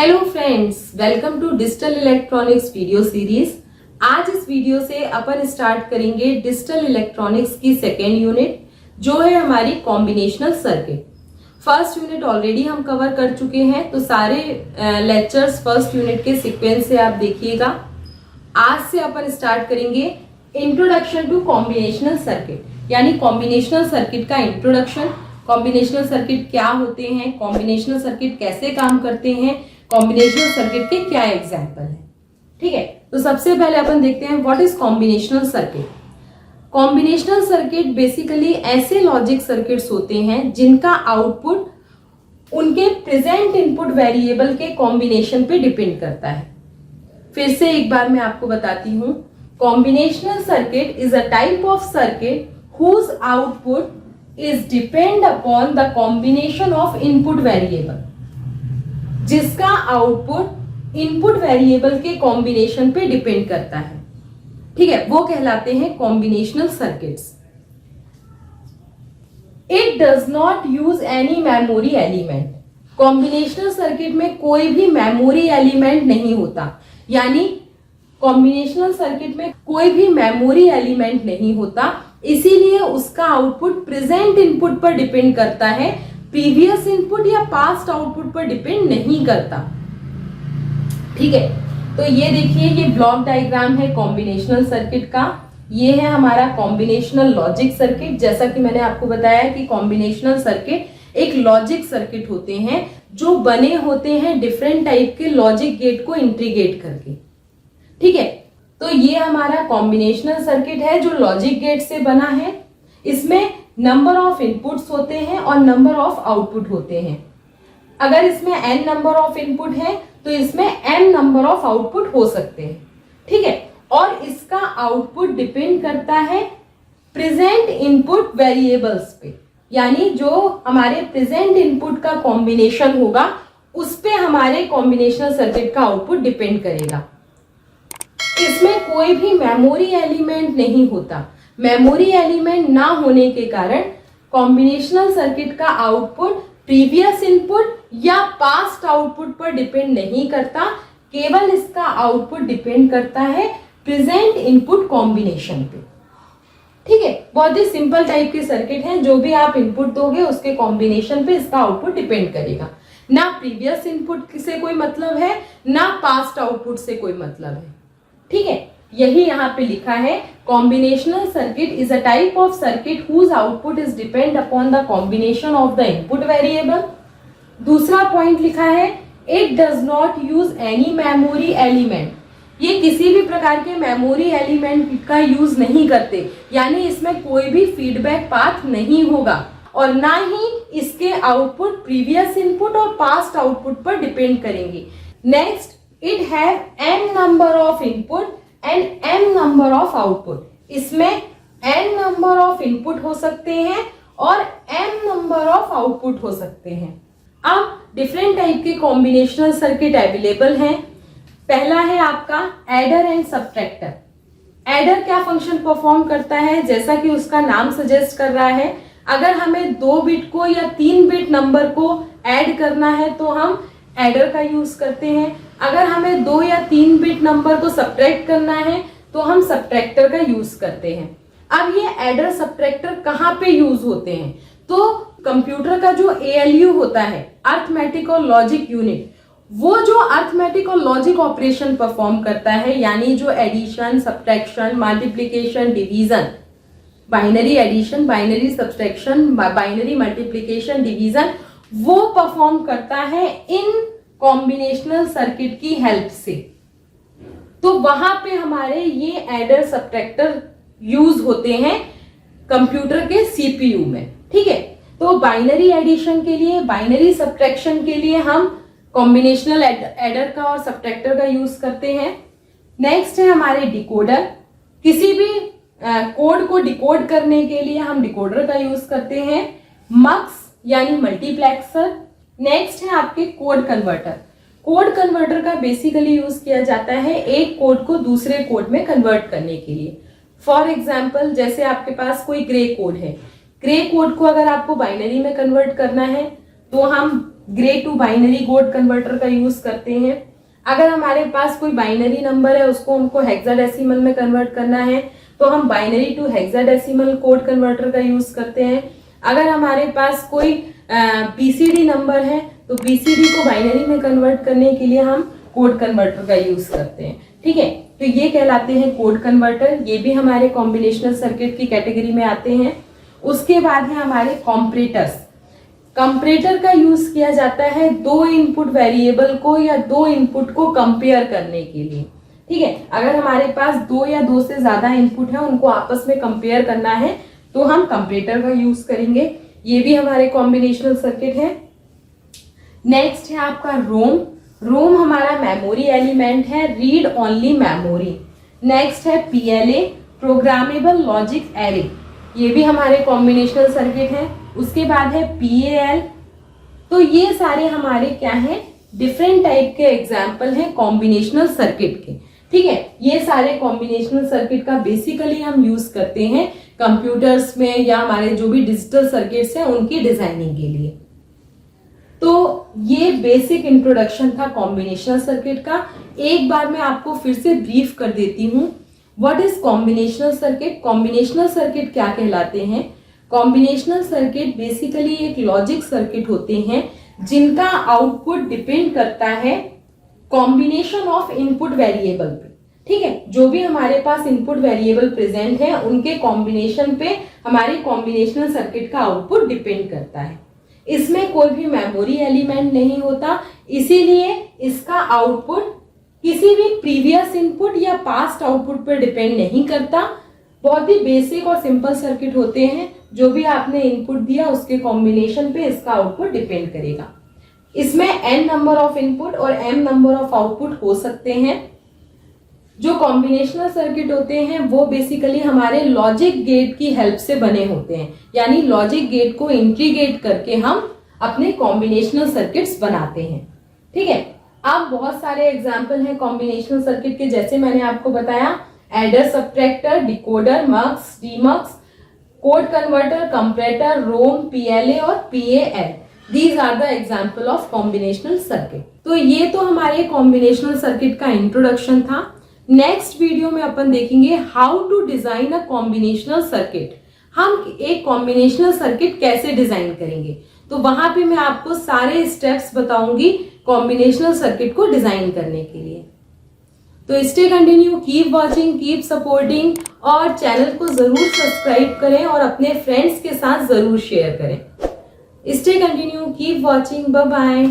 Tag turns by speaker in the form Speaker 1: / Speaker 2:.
Speaker 1: Hello friends, welcome to digital electronics video series. आज इस video से अपन स्टार्ट करेंगे डिजिटल इलेक्ट्रॉनिक्स की सेकेंड यूनिट, जो है हमारी combinational circuit. First unit already हम कवर कर चुके हैं, तो सारे लेक्चर्स फर्स्ट यूनिट के सीक्वेंस से आप देखिएगा। आज से अपन स्टार्ट करेंगे इंट्रोडक्शन टू कॉम्बिनेशनल सर्किट, यानी कॉम्बिनेशनल सर्किट का इंट्रोडक्शन। कॉम्बिनेशनल सर्किट क्या होते हैं, कॉम्बिनेशनल सर्किट कैसे काम करते हैं, कॉम्बिनेशनल सर्किट के क्या एग्जाम्पल है। ठीक है, तो सबसे पहले अपन देखते हैं what is combinational circuit. Combinational circuit basically ऐसे लॉजिक सर्किट्स होते हैं जिनका आउटपुट उनके प्रेजेंट इनपुट वेरिएबल के कॉम्बिनेशन पे डिपेंड करता है। फिर से एक बार मैं आपको बताती हूं, combinational circuit is a type of circuit whose output is depend upon the combination of input variable, जिसका आउटपुट इनपुट वेरिएबल के कॉम्बिनेशन पे डिपेंड करता है। ठीक है, वो कहलाते हैं combinational circuits. It does not use any memory element. Combinational circuit में कोई भी मेमोरी एलिमेंट नहीं होता, यानी कॉम्बिनेशनल सर्किट में कोई भी मेमोरी एलिमेंट नहीं होता, इसीलिए उसका आउटपुट प्रेजेंट इनपुट पर डिपेंड करता है, प्रीवियस इनपुट या पास्ट आउटपुट पर डिपेंड नहीं करता। ठीक है, तो ये देखिए, ये ब्लॉक डायग्राम है कॉम्बिनेशनल सर्किट का। ये है हमारा कॉम्बिनेशनल लॉजिक सर्किट। जैसा कि मैंने आपको बताया कि कॉम्बिनेशनल सर्किट एक लॉजिक सर्किट होते हैं जो बने होते हैं डिफरेंट टाइप के लॉजिक गेट को इंटीग्रेट करके। ठीक है, तो ये हमारा कॉम्बिनेशनल सर्किट है जो लॉजिक गेट से बना है। इसमें नंबर ऑफ इनपुट्स होते हैं और नंबर ऑफ आउटपुट होते हैं। अगर इसमें n नंबर ऑफ इनपुट है तो इसमें m नंबर ऑफ आउटपुट हो सकते हैं। ठीक है, और इसका आउटपुट डिपेंड करता है प्रेजेंट इनपुट वेरिएबल्स पे, यानी जो हमारे प्रेजेंट इनपुट का कॉम्बिनेशन होगा उस पे हमारे कॉम्बिनेशनल सर्किट का आउटपुट डिपेंड करेगा। इसमें कोई भी मेमोरी एलिमेंट नहीं होता। मेमोरी एलिमेंट ना होने के कारण कॉम्बिनेशनल सर्किट का आउटपुट प्रीवियस इनपुट या पास्ट आउटपुट पर डिपेंड नहीं करता, केवल इसका आउटपुट डिपेंड करता है प्रेजेंट इनपुट कॉम्बिनेशन पे। ठीक है, बहुत ही सिंपल टाइप के सर्किट है, जो भी आप इनपुट दोगे उसके कॉम्बिनेशन पे इसका आउटपुट डिपेंड करेगा। ना प्रीवियस इनपुट से कोई मतलब है, ना पास्ट आउटपुट से कोई मतलब है। ठीक है, यही यहाँ पे लिखा है, combinational circuit is a type of circuit whose output is depend upon the combination of the input variable. दूसरा पॉइंट लिखा है, it does not use any memory element. ये किसी भी प्रकार के मेमोरी एलिमेंट का यूज नहीं करते, यानी इसमें कोई भी फीडबैक पाथ नहीं होगा और ना ही इसके आउटपुट प्रीवियस इनपुट और पास्ट आउटपुट पर डिपेंड करेंगे। Next, it have n number of input and m number of output। इसमें n number of input हो सकते हैं और m number of output हो सकते हैं। अब डिफरेंट टाइप के कॉम्बिनेशनल सर्किट अवेलेबल हैं। पहला है आपका एडर एंड सब्ट्रैक्टर। एडर क्या फंक्शन परफॉर्म करता है, जैसा कि उसका नाम सजेस्ट कर रहा है, अगर हमें 2 बिट को या 3 बिट नंबर को ऐड करना है तो हम एडर का यूज करते हैं। अगर हमें 2 या 3 बिट नंबर को सब्ट्रैक्ट करना है तो हम सब्ट्रैक्टर का यूज करते हैं। अब ये एडर सब्ट्रैक्टर कहाँ पे यूज होते हैं, तो कंप्यूटर का जो ALU होता है, अर्थमेटिक और लॉजिक यूनिट, वो जो अर्थमेटिक और लॉजिक ऑपरेशन परफॉर्म करता है, यानी जो addition, subtraction, multiplication, division, binary addition, binary subtraction, binary multiplication, division, वो परफॉर्म करता है इन कॉम्बिनेशनल सर्किट की हेल्प से। तो वहां पे हमारे ये एडर सब्ट्रैक्टर यूज होते हैं कंप्यूटर के CPU में। ठीक है, तो बाइनरी एडिशन के लिए, बाइनरी सब्ट्रैक्शन के लिए हम कॉम्बिनेशनल एडर का और सब्ट्रैक्टर का यूज करते हैं। नेक्स्ट है हमारे डिकोडर। किसी भी कोड को डिकोड करने के लिए हम डिकोडर का यूज करते हैं। मक्स यानी मल्टीप्लेक्सर। नेक्स्ट है आपके कोड कन्वर्टर। कोड कन्वर्टर का बेसिकली यूज किया जाता है एक कोड को दूसरे कोड में कन्वर्ट करने के लिए। फॉर एग्जाम्पल, जैसे आपके पास कोई ग्रे कोड है, ग्रे कोड को अगर आपको बाइनरी में कन्वर्ट करना है तो हम gray to binary code converter का यूज करते हैं। अगर हमारे पास कोई बाइनरी नंबर है उसको हमको हेक्साडेसिमल में कन्वर्ट करना है तो हम binary to hexadecimal code converter का यूज करते हैं। अगर हमारे पास कोई बीसीडी नंबर है तो बीसीडी को बाइनरी में कन्वर्ट करने के लिए हम कोड कन्वर्टर का यूज करते हैं। ठीक है, तो ये कहलाते हैं कोड कन्वर्टर। ये भी हमारे कॉम्बिनेशनल सर्किट की कैटेगरी में आते हैं। उसके बाद है हमारे कॉम्परेटर्स। कंपैरेटर का यूज किया जाता है दो इनपुट वेरिएबल को या दो इनपुट को कंपेयर करने के लिए। ठीक है, अगर हमारे पास दो या दो से ज्यादा इनपुट है उनको आपस में कंपेयर करना है तो हम कंपैरेटर का यूज करेंगे। ये भी हमारे कॉम्बिनेशनल सर्किट है। नेक्स्ट है आपका रोम। रोम हमारा मेमोरी एलिमेंट है, रीड ओनली मेमोरी। नेक्स्ट है पीएलए, प्रोग्रामेबल लॉजिक एरे। ये भी हमारे कॉम्बिनेशनल सर्किट है। उसके बाद है पीएएल। तो ये सारे हमारे क्या हैं, डिफरेंट टाइप के एग्जाम्पल हैं कॉम्बिनेशनल सर्किट के। ठीक है, ये सारे कॉम्बिनेशनल सर्किट का बेसिकली हम यूज करते हैं कंप्यूटर्स में या हमारे जो भी डिजिटल सर्किट्स हैं उनकी डिजाइनिंग के लिए। तो ये बेसिक इंट्रोडक्शन था कॉम्बिनेशनल सर्किट का। एक बार मैं आपको फिर से ब्रीफ कर देती हूँ, what is combinational circuit. Combinational circuit क्या कहलाते हैं। कॉम्बिनेशनल सर्किट बेसिकली एक लॉजिक सर्किट होते हैं जिनका आउटपुट डिपेंड करता है कॉम्बिनेशन ऑफ इनपुट वेरिएबल पे। ठीक है, जो भी हमारे पास इनपुट वेरिएबल प्रेजेंट है उनके कॉम्बिनेशन पे हमारे कॉम्बिनेशनल सर्किट का आउटपुट डिपेंड करता है। इसमें कोई भी मेमोरी एलिमेंट नहीं होता, इसीलिए इसका आउटपुट किसी भी प्रीवियस इनपुट या पास्ट आउटपुट पर डिपेंड नहीं करता। बहुत ही बेसिक और सिंपल सर्किट होते हैं, जो भी आपने इनपुट दिया उसके कॉम्बिनेशन पे इसका आउटपुट डिपेंड करेगा। इसमें n नंबर ऑफ इनपुट और m नंबर ऑफ आउटपुट हो सकते हैं। जो कॉम्बिनेशनल सर्किट होते हैं वो बेसिकली हमारे लॉजिक गेट की हेल्प से बने होते हैं, यानी लॉजिक गेट को इंटीग्रेट करके हम अपने कॉम्बिनेशनल सर्किट्स बनाते हैं। ठीक है, अब बहुत सारे एग्जाम्पल हैं कॉम्बिनेशनल सर्किट के, जैसे मैंने आपको बताया adder, subtractor, decoder, mux, demux, code converter, comparator, ROM, PLA और PAL. These are the example of combinational circuit. तो ये तो हमारे कॉम्बिनेशनल सर्किट का इंट्रोडक्शन था। नेक्स्ट वीडियो में अपन देखेंगे how to design a combinational circuit. हम एक कॉम्बिनेशनल सर्किट कैसे डिजाइन करेंगे, तो वहां पे मैं आपको सारे स्टेप्स बताऊंगी कॉम्बिनेशनल सर्किट को डिजाइन करने के लिए। तो stay continue, keep watching, keep supporting और चैनल को जरूर सब्सक्राइब करें और अपने फ्रेंड्स के साथ जरूर शेयर करें। Stay continue, keep watching, bye bye.